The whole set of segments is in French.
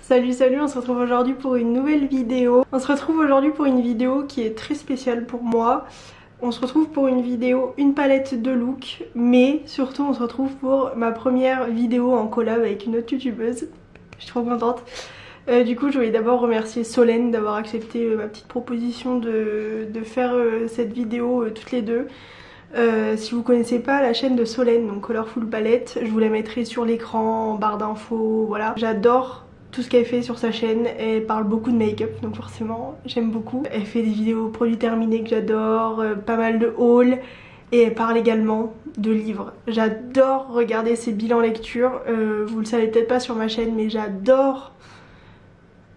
Salut, on se retrouve aujourd'hui pour une nouvelle vidéo. On se retrouve aujourd'hui pour une vidéo qui est très spéciale pour moi. On se retrouve pour une vidéo, une palette de look, mais surtout on se retrouve pour ma première vidéo en collab avec une autre youtubeuse. Je suis trop contente. Du coup je voulais d'abord remercier Solène d'avoir accepté ma petite proposition de faire cette vidéo toutes les deux. Si vous connaissez pas la chaîne de Solène, donc Colorful Palette, je vous la mettrai sur l'écran en barre d'infos, voilà. J'adore tout ce qu'elle fait sur sa chaîne, elle parle beaucoup de make-up donc forcément j'aime beaucoup. Elle fait des vidéos produits terminés que j'adore, pas mal de hauls et elle parle également de livres. J'adore regarder ses bilans lecture, vous le savez peut-être pas sur ma chaîne mais j'adore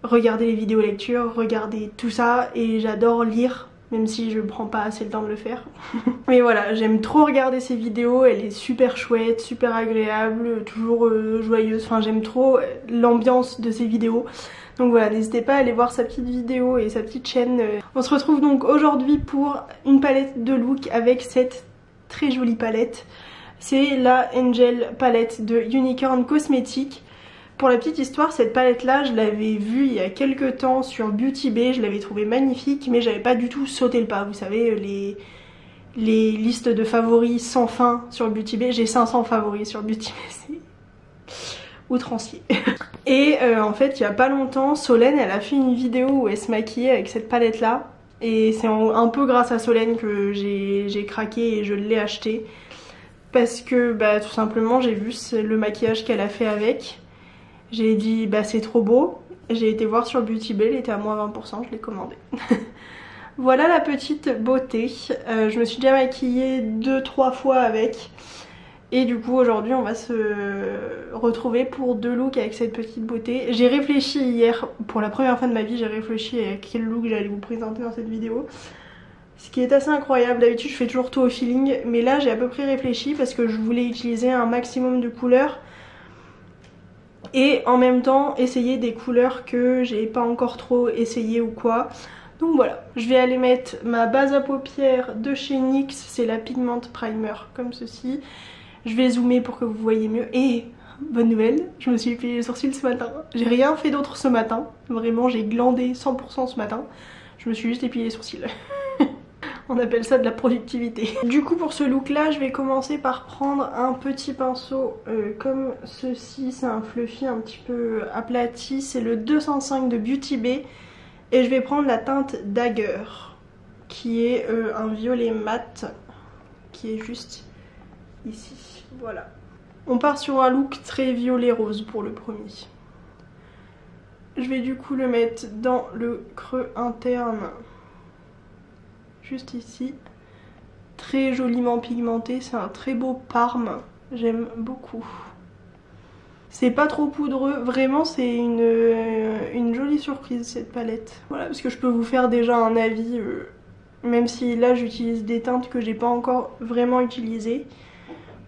regarder les vidéos lecture, regarder tout ça et j'adore lire. Même si je prends pas assez le temps de le faire. Mais voilà, j'aime trop regarder ses vidéos, elle est super chouette, super agréable, toujours joyeuse. Enfin j'aime trop l'ambiance de ses vidéos. Donc voilà, n'hésitez pas à aller voir sa petite vidéo et sa petite chaîne. On se retrouve donc aujourd'hui pour une palette de look avec cette très jolie palette. C'est la Angel palette de Unicorn Cosmetics. Pour la petite histoire, cette palette là je l'avais vue il y a quelques temps sur Beauty Bay, je l'avais trouvée magnifique mais j'avais pas du tout sauté le pas. Vous savez les listes de favoris sans fin sur Beauty Bay, j'ai 500 favoris sur Beauty Bay, c'est outrancier. Et en fait il y a pas longtemps Solène elle a fait une vidéo où elle se maquillait avec cette palette là et c'est un peu grâce à Solène que j'ai craqué et je l'ai acheté parce que bah tout simplement j'ai vu le maquillage qu'elle a fait avec. J'ai dit bah c'est trop beau, j'ai été voir sur Beauty Bay, il était à moins 20%, je l'ai commandé. Voilà la petite beauté, je me suis déjà maquillée 2-3 fois avec. Et du coup aujourd'hui on va se retrouver pour deux looks avec cette petite beauté. J'ai réfléchi hier, pour la première fois de ma vie j'ai réfléchi à quel look j'allais vous présenter dans cette vidéo. Ce qui est assez incroyable, d'habitude je fais toujours tout au feeling, mais là j'ai à peu près réfléchi parce que je voulais utiliser un maximum de couleurs. Et en même temps essayer des couleurs que j'ai pas encore trop essayé ou quoi. Donc voilà, je vais aller mettre ma base à paupières de chez NYX, c'est la Pigment Primer comme ceci. Je vais zoomer pour que vous voyez mieux. Et bonne nouvelle, je me suis épilé les sourcils ce matin. J'ai rien fait d'autre ce matin, vraiment j'ai glandé 100% ce matin. Je me suis juste épilé les sourcils. On appelle ça de la productivité. Du coup pour ce look là je vais commencer par prendre un petit pinceau comme ceci. C'est un fluffy un petit peu aplati. C'est le 205 de Beauty Bay. Et je vais prendre la teinte Dagger qui est un violet mat qui est juste ici. Voilà. On part sur un look très violet rose pour le premier. Je vais du coup le mettre dans le creux interne. Juste ici, très joliment pigmenté, c'est un très beau parme, j'aime beaucoup. C'est pas trop poudreux, vraiment c'est une jolie surprise cette palette. Voilà, parce que je peux vous faire déjà un avis, même si là j'utilise des teintes que j'ai pas encore vraiment utilisées.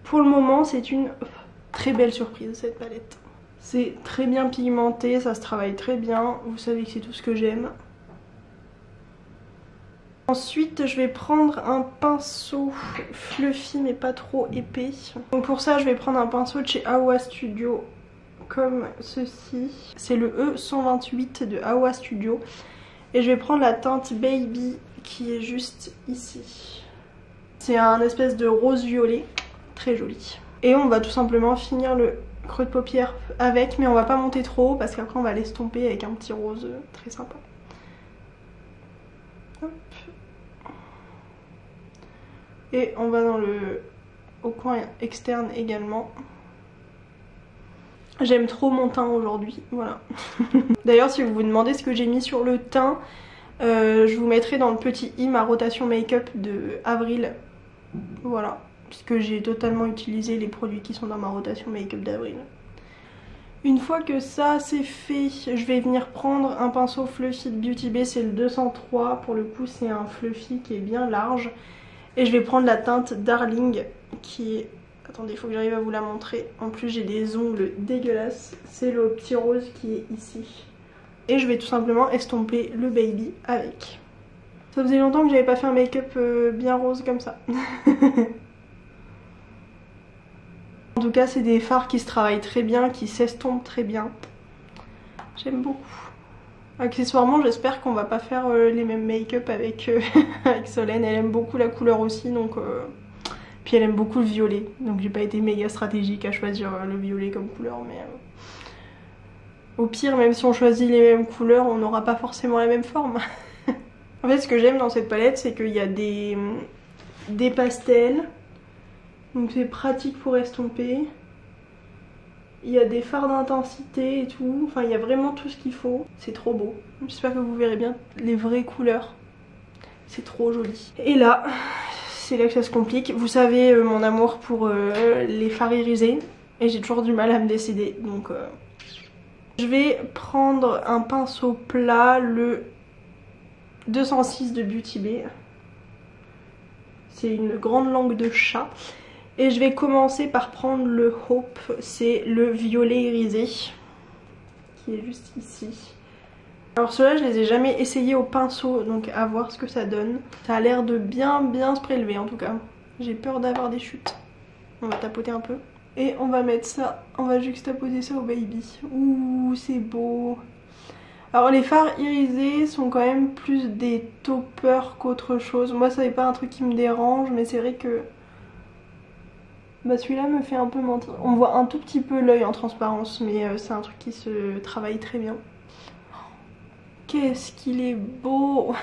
Pour le moment c'est une très belle surprise cette palette. C'est très bien pigmenté, ça se travaille très bien, vous savez que c'est tout ce que j'aime. Ensuite je vais prendre un pinceau fluffy mais pas trop épais. Donc pour ça je vais prendre un pinceau de chez Awa Studio comme ceci. C'est le E128 de Awa Studio. Et je vais prendre la teinte Baby qui est juste ici. C'est un espèce de rose violet, très joli. Et on va tout simplement finir le creux de paupière avec, mais on va pas monter trop haut parce qu'après on va l'estomper avec un petit rose très sympa. Hop. Et on va au coin externe également. J'aime trop mon teint aujourd'hui, voilà. D'ailleurs si vous vous demandez ce que j'ai mis sur le teint, je vous mettrai dans le petit i ma rotation make-up de avril. Voilà, puisque j'ai totalement utilisé les produits qui sont dans ma rotation make-up d'avril. Une fois que ça c'est fait, je vais venir prendre un pinceau fluffy de Beauty Bay, c'est le 203. Pour le coup c'est un fluffy qui est bien large. Et je vais prendre la teinte Darling qui est... Attendez, il faut que j'arrive à vous la montrer. En plus j'ai des ongles dégueulasses. C'est le petit rose qui est ici. Et je vais tout simplement estomper le baby avec. Ça faisait longtemps que j'avais pas fait un make-up bien rose comme ça. En tout cas c'est des fards qui se travaillent très bien, qui s'estompent très bien. J'aime beaucoup. Accessoirement, j'espère qu'on va pas faire les mêmes make-up avec, avec Solène. Elle aime beaucoup la couleur aussi, donc... Puis elle aime beaucoup le violet, donc j'ai pas été méga stratégique à choisir le violet comme couleur, mais... Au pire, même si on choisit les mêmes couleurs, on n'aura pas forcément la même forme. En fait, ce que j'aime dans cette palette, c'est qu'il y a des pastels, donc c'est pratique pour estomper. Il y a des fards d'intensité et tout, enfin il y a vraiment tout ce qu'il faut. C'est trop beau. J'espère que vous verrez bien les vraies couleurs. C'est trop joli. Et là, c'est là que ça se complique. Vous savez mon amour pour les fards irisés. Et j'ai toujours du mal à me décider. Donc je vais prendre un pinceau plat, le 206 de Beauty Bay. C'est une grande langue de chat. Et je vais commencer par prendre le Hope, c'est le violet irisé, qui est juste ici. Alors ceux-là, je les ai jamais essayés au pinceau, donc à voir ce que ça donne. Ça a l'air de bien se prélever en tout cas. J'ai peur d'avoir des chutes. On va tapoter un peu. Et on va mettre ça, on va juxtaposer ça au baby. Ouh, c'est beau. Alors les fards irisés sont quand même plus des toppers qu'autre chose. Moi, ça n'est pas un truc qui me dérange, mais c'est vrai que... Bah celui-là me fait un peu mentir. On voit un tout petit peu l'œil en transparence, mais c'est un truc qui se travaille très bien. Qu'est-ce qu'il est beau.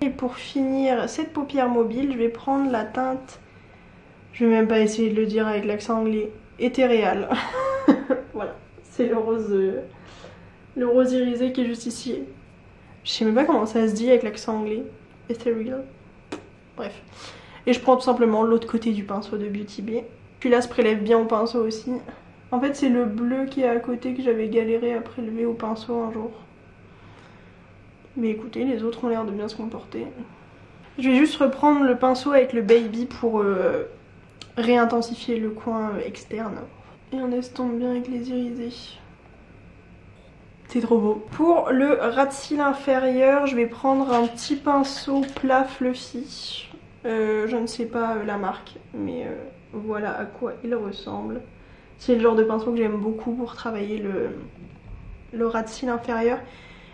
Et pour finir cette paupière mobile, je vais prendre la teinte, je vais même pas essayer de le dire avec l'accent anglais, Ethereal. Voilà, c'est le rose irisé qui est juste ici. Je sais même pas comment ça se dit avec l'accent anglais. Ethereal. Bref. Et je prends tout simplement l'autre côté du pinceau de Beauty Bay. Celui-là se prélève bien au pinceau aussi. En fait c'est le bleu qui est à côté que j'avais galéré à prélever au pinceau un jour. Mais écoutez, les autres ont l'air de bien se comporter. Je vais juste reprendre le pinceau avec le baby pour réintensifier le coin externe. Et on estompe bien avec les irisés. C'est trop beau. Pour le ras de cils inférieur, je vais prendre un petit pinceau plat fluffy. Je ne sais pas la marque, mais voilà à quoi il ressemble. C'est le genre de pinceau que j'aime beaucoup pour travailler le ras de cils inférieur.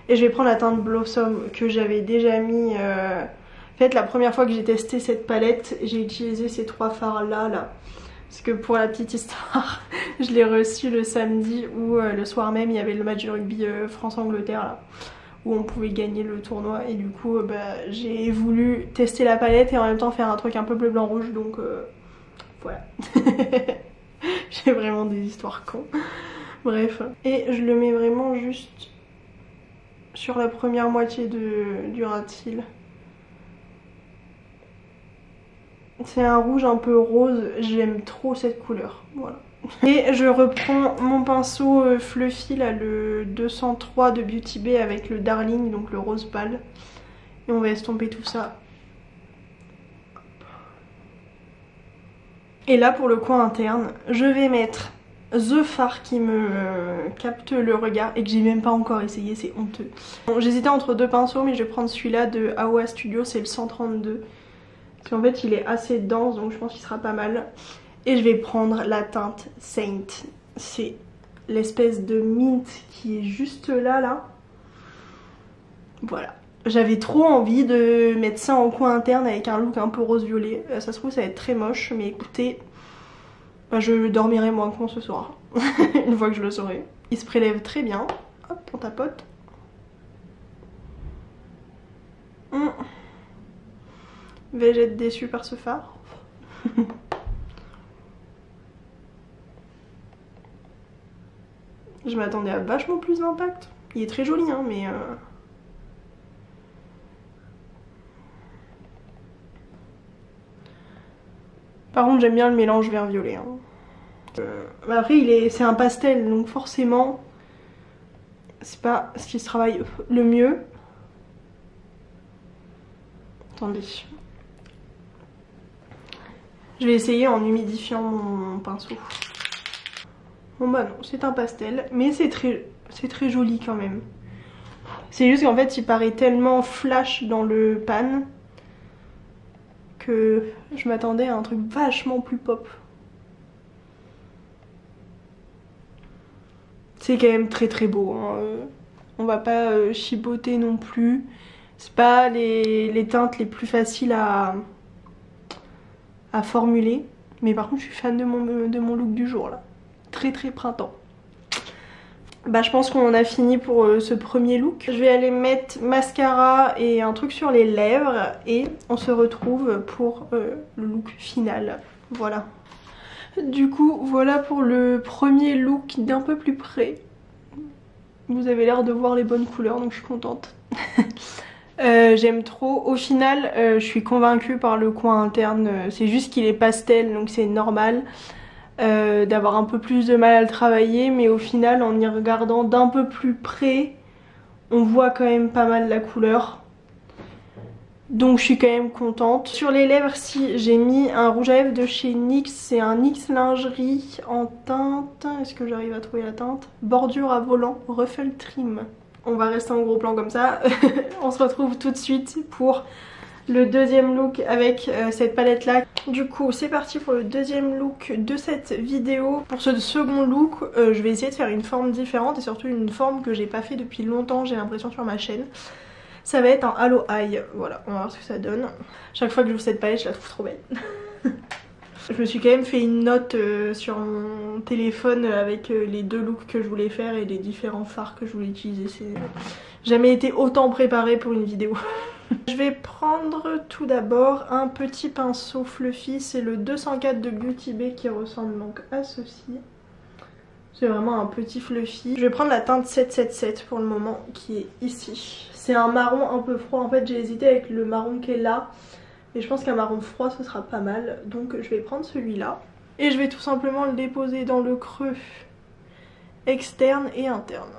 Et je vais prendre la teinte Blossom que j'avais déjà mis... En fait, la première fois que j'ai testé cette palette, j'ai utilisé ces trois fards là. Parce que pour la petite histoire, je l'ai reçu le samedi où le soir même il y avait le match de rugby France-Angleterre là, où on pouvait gagner le tournoi. Et du coup j'ai voulu tester la palette et en même temps faire un truc un peu bleu blanc rouge, donc voilà. J'ai vraiment des histoires cons. Bref. Et je le mets vraiment juste sur la première moitié du ras de cils. C'est un rouge un peu rose, j'aime trop cette couleur, voilà. Et je reprends mon pinceau fluffy là, le 203 de Beauty Bay avec le Darling, donc le rose pâle. Et on va estomper tout ça. Et là pour le coin interne, je vais mettre The fard qui me capte le regard et que j'ai même pas encore essayé, c'est honteux. Bon, j'hésitais entre deux pinceaux mais je vais prendre celui-là de Aoa Studio, c'est le 132. Parce qu'en fait il est assez dense donc je pense qu'il sera pas mal. Et je vais prendre la teinte Saint. C'est l'espèce de mint qui est juste là. Voilà. J'avais trop envie de mettre ça en coin interne avec un look un peu rose-violet. Ça se trouve ça va être très moche mais écoutez, je dormirai moins con ce soir. Une fois que je le saurai. Il se prélève très bien. Hop, on tapote. Vais-je être déçue par ce fard? Je m'attendais à vachement plus d'impact. Il est très joli hein, mais... Par contre j'aime bien le mélange vert-violet. Hein. Après c'est un pastel donc forcément c'est pas ce qui se travaille le mieux. Attendez. Je vais essayer en humidifiant mon pinceau. Bon bah non, c'est un pastel, mais c'est très joli quand même. C'est juste qu'en fait il paraît tellement flash dans le pan que je m'attendais à un truc vachement plus pop. C'est quand même très beau. Hein. On va pas chipoter non plus. C'est pas les teintes les plus faciles à formuler. Mais par contre je suis fan de mon look du jour là. Très très printemps. Bah je pense qu'on en a fini pour ce premier look. Je vais aller mettre mascara et un truc sur les lèvres et on se retrouve pour le look final. Voilà. Du coup voilà pour le premier look d'un peu plus près. Vous avez l'air de voir les bonnes couleurs donc je suis contente. J'aime trop. Au final je suis convaincue par le coin interne. C'est juste qu'il est pastel donc c'est normal. D'avoir un peu plus de mal à le travailler, mais au final en y regardant d'un peu plus près on voit quand même pas mal la couleur, donc je suis quand même contente. Sur les lèvres si j'ai mis un rouge à lèvres de chez NYX, c'est un NYX lingerie en teinte, est-ce que j'arrive à trouver la teinte, bordure à volant ruffle trim. On va rester en gros plan comme ça. On se retrouve tout de suite pour le deuxième look avec cette palette là. Du coup c'est parti pour le deuxième look de cette vidéo. Pour ce second look je vais essayer de faire une forme différente et surtout une forme que j'ai pas fait depuis longtemps, j'ai l'impression, sur ma chaîne. Ça va être un halo eye, voilà, on va voir ce que ça donne. Chaque fois que j'ouvre cette palette je la trouve trop belle. Je me suis quand même fait une note sur mon téléphone avec les deux looks que je voulais faire et les différents fards que je voulais utiliser. J'ai jamais été autant préparée pour une vidéo. Je vais prendre tout d'abord un petit pinceau fluffy, c'est le 204 de Beauty Bay qui ressemble donc à ceci. C'est vraiment un petit fluffy. Je vais prendre la teinte 777 pour le moment qui est ici. C'est un marron un peu froid, en fait j'ai hésité avec le marron qui est là. Mais je pense qu'un marron froid ce sera pas mal, donc je vais prendre celui-là. Et je vais tout simplement le déposer dans le creux externe et interne.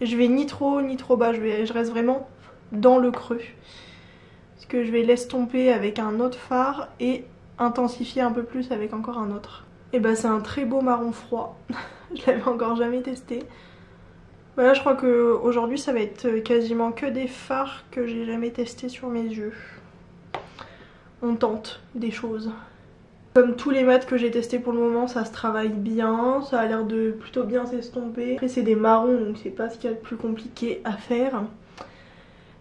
Et je vais ni trop haut ni trop bas, je reste vraiment dans le creux. Parce que je vais l'estomper avec un autre fard et intensifier un peu plus avec encore un autre. Et bah c'est un très beau marron froid. Je l'avais encore jamais testé. Voilà, je crois que aujourd'hui ça va être quasiment que des fards que j'ai jamais testé sur mes yeux. On tente des choses. Comme tous les mats que j'ai testés pour le moment, ça se travaille bien, ça a l'air de plutôt bien s'estomper. Après c'est des marrons donc c'est pas ce qu'il y a de plus compliqué à faire.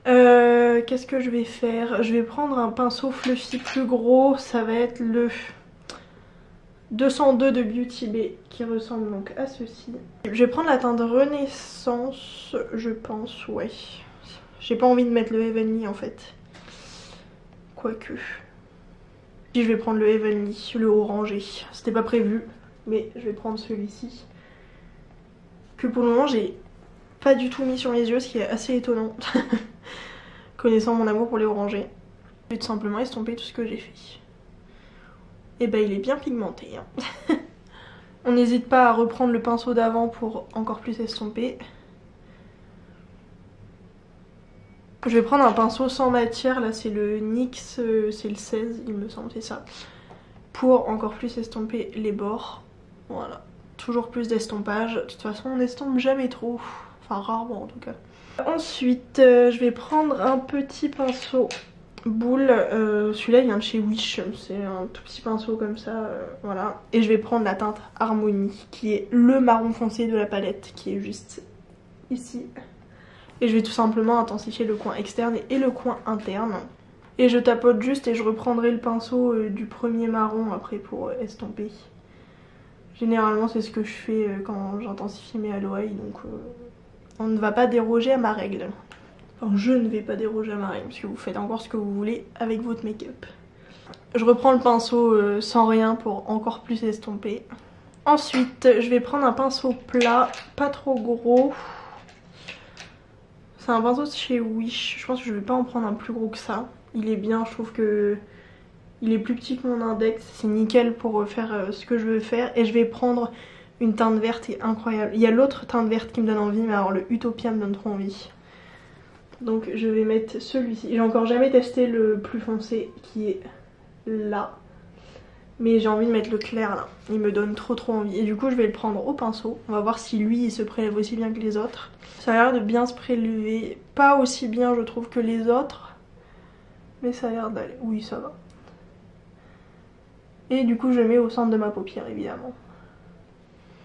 Qu'est-ce que je vais faire? Je vais prendre un pinceau fluffy plus gros, ça va être le 202 de Beauty Bay qui ressemble donc à ceci. Je vais prendre la teinte Renaissance, je pense, ouais. J'ai pas envie de mettre le Heavenly en fait. Quoique. Je vais prendre le Heavenly, le orangé. C'était pas prévu, mais je vais prendre celui-ci. Que pour le moment j'ai pas du tout mis sur mes yeux, ce qui est assez étonnant. Connaissant mon amour pour les orangés. Je vais tout simplement estomper tout ce que j'ai fait. Et bah il est bien pigmenté. Hein. On n'hésite pas à reprendre le pinceau d'avant pour encore plus estomper. Je vais prendre un pinceau sans matière, là c'est le NYX, c'est le 16 il me semble, c'est ça. Pour encore plus estomper les bords. Voilà, toujours plus d'estompage. De toute façon on n'estompe jamais trop, enfin rarement en tout cas. Ensuite je vais prendre un petit pinceau boule, celui-là il vient de chez Wish, c'est un tout petit pinceau comme ça, voilà. Et je vais prendre la teinte Harmonie qui est le marron foncé de la palette qui est juste ici. Et je vais tout simplement intensifier le coin externe et le coin interne. Et je tapote juste et je reprendrai le pinceau du premier marron après pour estomper. Généralement c'est ce que je fais quand j'intensifie mes halo eye, donc on ne va pas déroger à ma règle. Enfin je ne vais pas déroger à ma règle parce que vous faites encore ce que vous voulez avec votre make-up. Je reprends le pinceau sans rien pour encore plus estomper. Ensuite je vais prendre un pinceau plat, pas trop gros. C'est un pinceau de chez Wish, je pense que je vais pas en prendre un plus gros que ça. Il est bien, je trouve que il est plus petit que mon index, c'est nickel pour faire ce que je veux faire. Et je vais prendre une teinte verte qui est incroyable. Il y a l'autre teinte verte qui me donne envie, mais alors le Utopia me donne trop envie. Donc je vais mettre celui-ci. J'ai encore jamais testé le plus foncé qui est là. Mais j'ai envie de mettre le clair là, il me donne trop envie. Et du coup je vais le prendre au pinceau. On va voir si lui il se prélève aussi bien que les autres. Ça a l'air de bien se prélever, pas aussi bien je trouve que les autres. Mais ça a l'air d'aller, oui ça va. Et du coup je mets au centre de ma paupière évidemment.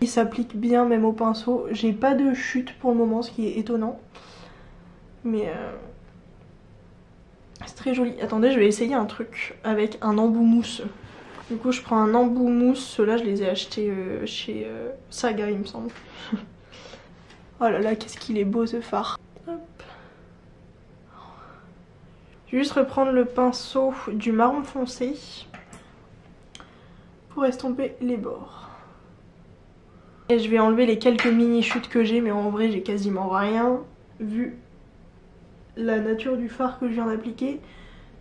Il s'applique bien même au pinceau. J'ai pas de chute pour le moment, ce qui est étonnant. Mais c'est très joli. Attendez, je vais essayer un truc avec un embout mousse. Du coup je prends un embout mousse. Ceux-là je les ai achetés chez Saga il me semble. Oh là là, qu'est-ce qu'il est beau ce fard. Hop. Je vais juste reprendre le pinceau du marron foncé pour estomper les bords. Et je vais enlever les quelques mini chutes que j'ai, mais en vrai j'ai quasiment rien vu la nature du fard que je viens d'appliquer.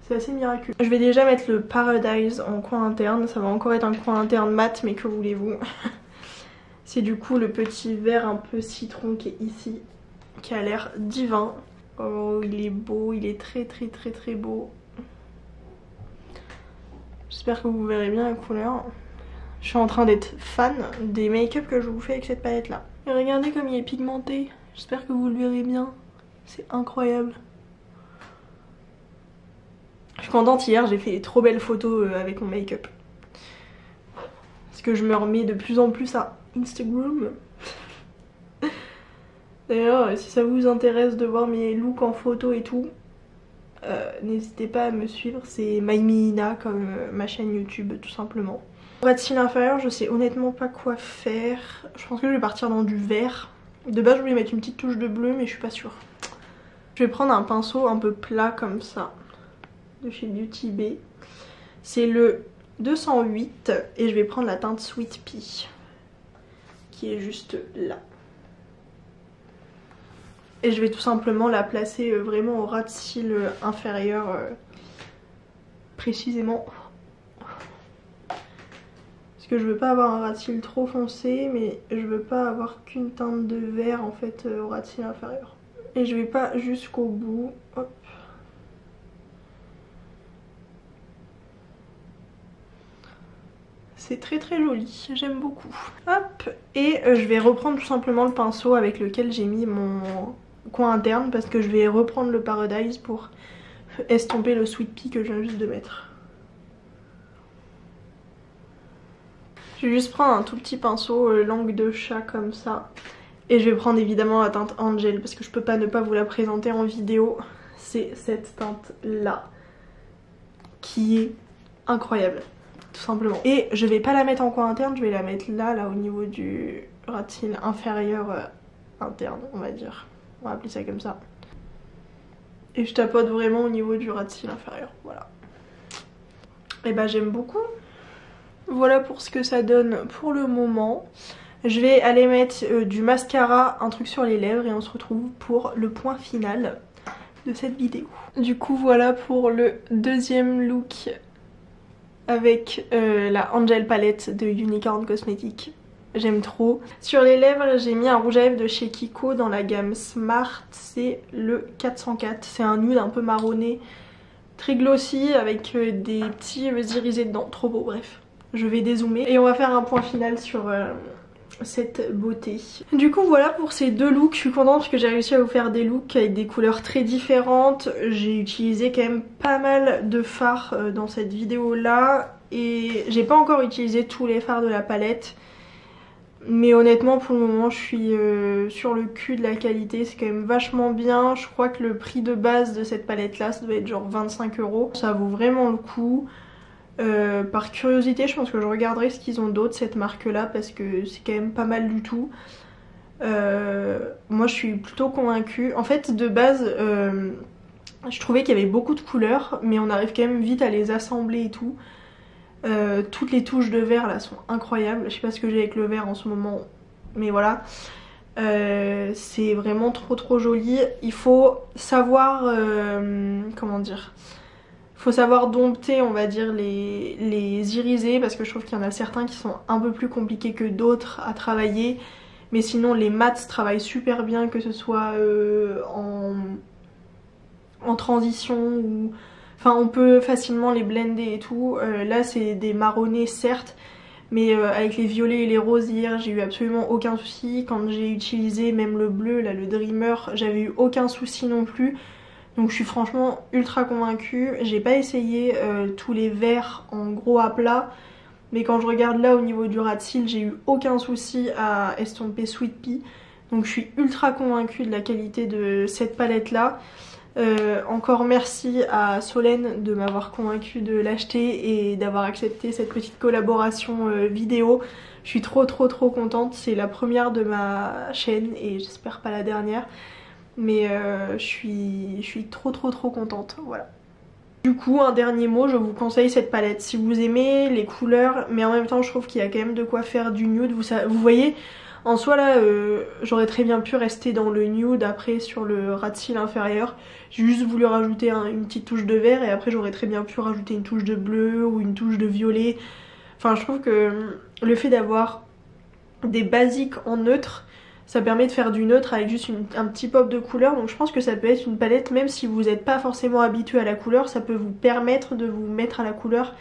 C'est assez miraculeux. Je vais déjà mettre le Paradise en coin interne. Ça va encore être un coin interne mat, mais que voulez-vous. C'est du coup le petit vert un peu citron qui est ici, qui a l'air divin. Oh, il est beau, il est très très très très beau. J'espère que vous verrez bien la couleur. Je suis en train d'être fan des make-up que je vous fais avec cette palette là. Et regardez comme il est pigmenté. J'espère que vous le verrez bien. C'est incroyable. Je suis contente, hier j'ai fait des trop belles photos avec mon make-up. Parce que je me remets de plus en plus à Instagram. D'ailleurs, si ça vous intéresse de voir mes looks en photo et tout, n'hésitez pas à me suivre. C'est Maïmina comme ma chaîne YouTube tout simplement. Pour ras de cils inférieur, je sais honnêtement pas quoi faire. Je pense que je vais partir dans du vert. De base je voulais mettre une petite touche de bleu mais je suis pas sûre. Je vais prendre un pinceau un peu plat comme ça de chez Beauty Bay. C'est le 208 et je vais prendre la teinte Sweet Pea qui est juste là. Et je vais tout simplement la placer vraiment au ras de cils inférieur précisément. Parce que je veux pas avoir un ras de cils trop foncé, mais je veux pas avoir qu'une teinte de vert en fait au ras de cils inférieur. Et je vais pas jusqu'au bout. Hop. C'est très très joli, j'aime beaucoup. Hop, et je vais reprendre tout simplement le pinceau avec lequel j'ai mis mon coin interne parce que je vais reprendre le Paradise pour estomper le Sweet Pea que je viens juste de mettre. Je vais juste prendre un tout petit pinceau langue de chat comme ça. Et je vais prendre évidemment la teinte Angel parce que je peux pas ne pas vous la présenter en vidéo. C'est cette teinte là qui est incroyable. Tout simplement. Et je vais pas la mettre en coin interne, je vais la mettre là au niveau du ras de cils inférieur interne, on va dire. On va appeler ça comme ça. Et je tapote vraiment au niveau du ras de cils inférieur, voilà. Et bah j'aime beaucoup. Voilà pour ce que ça donne pour le moment. Je vais aller mettre du mascara, un truc sur les lèvres et on se retrouve pour le point final de cette vidéo. Du coup voilà pour le deuxième look avec la Angel palette de Unicorn Cosmetics. J'aime trop. Sur les lèvres j'ai mis un rouge à lèvres de chez Kiko dans la gamme Smart. C'est le 404. C'est un nude un peu marronné, très glossy avec des petits irisés dedans. Trop beau, bref. Je vais dézoomer et on va faire un point final sur cette beauté. Du coup voilà pour ces deux looks. Je suis contente parce que j'ai réussi à vous faire des looks avec des couleurs très différentes. J'ai utilisé quand même pas mal de fards dans cette vidéo là et j'ai pas encore utilisé tous les fards de la palette, mais honnêtement pour le moment je suis sur le cul de la qualité. C'est quand même vachement bien. Je crois que le prix de base de cette palette là ça doit être genre 25 €. Ça vaut vraiment le coup. Par curiosité je pense que je regarderai ce qu'ils ont d'autre cette marque là parce que c'est quand même pas mal du tout. Moi je suis plutôt convaincue. En fait de base je trouvais qu'il y avait beaucoup de couleurs mais on arrive quand même vite à les assembler et tout. Toutes les touches de vert là sont incroyables. Je sais pas ce que j'ai avec le vert en ce moment mais voilà. C'est vraiment trop joli. Il faut savoir comment dire, faut savoir dompter on va dire les irisés parce que je trouve qu'il y en a certains qui sont un peu plus compliqués que d'autres à travailler. Mais sinon les mats travaillent super bien, que ce soit en transition ou... Enfin on peut facilement les blender et tout. Là c'est des marronnés certes, mais avec les violets et les roses hier j'ai eu absolument aucun souci. Quand j'ai utilisé même le bleu là, le Dreamer, j'avais eu aucun souci non plus. Donc je suis franchement ultra convaincue. J'ai pas essayé tous les verts en gros à plat, Mais quand je regarde là au niveau du ras de cils, j'ai eu aucun souci à estomper Sweet Pea. Donc je suis ultra convaincue de la qualité de cette palette là. Encore merci à Solène de m'avoir convaincue de l'acheter et d'avoir accepté cette petite collaboration vidéo. Je suis trop contente, c'est la première de ma chaîne et j'espère pas la dernière. Mais je suis trop contente, voilà. Du coup, un dernier mot, je vous conseille cette palette si vous aimez les couleurs, mais en même temps je trouve qu'il y a quand même de quoi faire du nude. Vous voyez, en soi là, j'aurais très bien pu rester dans le nude après sur le ras de cils inférieur. J'ai juste voulu rajouter une petite touche de vert et après j'aurais très bien pu rajouter une touche de bleu ou une touche de violet. Enfin, je trouve que le fait d'avoir des basiques en neutre, ça permet de faire du neutre avec juste un petit pop de couleur. Donc je pense que ça peut être une palette, même si vous n'êtes pas forcément habitué à la couleur, ça peut vous permettre de vous mettre à la couleur.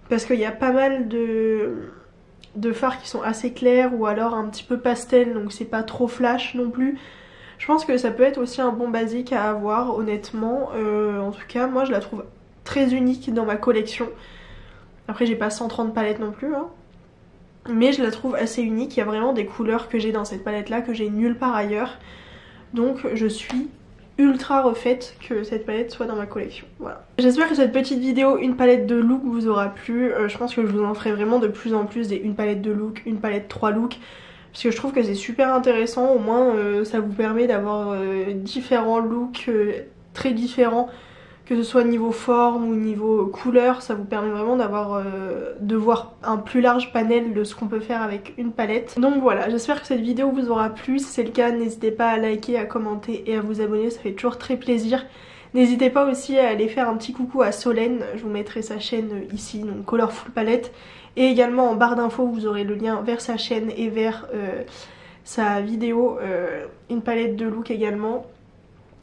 Parce qu'il y a pas mal de fards qui sont assez clairs ou alors un petit peu pastel, donc c'est pas trop flash non plus. Je pense que ça peut être aussi un bon basique à avoir, honnêtement. En tout cas, moi je la trouve très unique dans ma collection. Après j'ai pas 130 palettes non plus, hein. Mais je la trouve assez unique, il y a vraiment des couleurs que j'ai dans cette palette là que j'ai nulle part ailleurs. Donc je suis ultra refaite que cette palette soit dans ma collection, voilà. J'espère que cette petite vidéo une palette de look vous aura plu. Je pense que je vous en ferai vraiment de plus en plus des une palette de look, une palette 3 looks. Parce que je trouve que c'est super intéressant, au moins ça vous permet d'avoir différents looks très différents. Que ce soit niveau forme ou niveau couleur, ça vous permet vraiment de voir un plus large panel de ce qu'on peut faire avec une palette. Donc voilà, j'espère que cette vidéo vous aura plu. Si c'est le cas, n'hésitez pas à liker, à commenter et à vous abonner, ça fait toujours très plaisir. N'hésitez pas aussi à aller faire un petit coucou à Solène, je vous mettrai sa chaîne ici, donc Colorful Palette. Et également en barre d'infos, vous aurez le lien vers sa chaîne et vers sa vidéo, une palette de look également.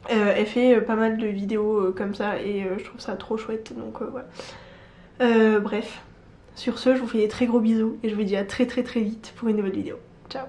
Elle fait pas mal de vidéos comme ça et je trouve ça trop chouette, donc voilà. Bref, sur ce je vous fais des très gros bisous et je vous dis à très vite pour une nouvelle vidéo. Ciao.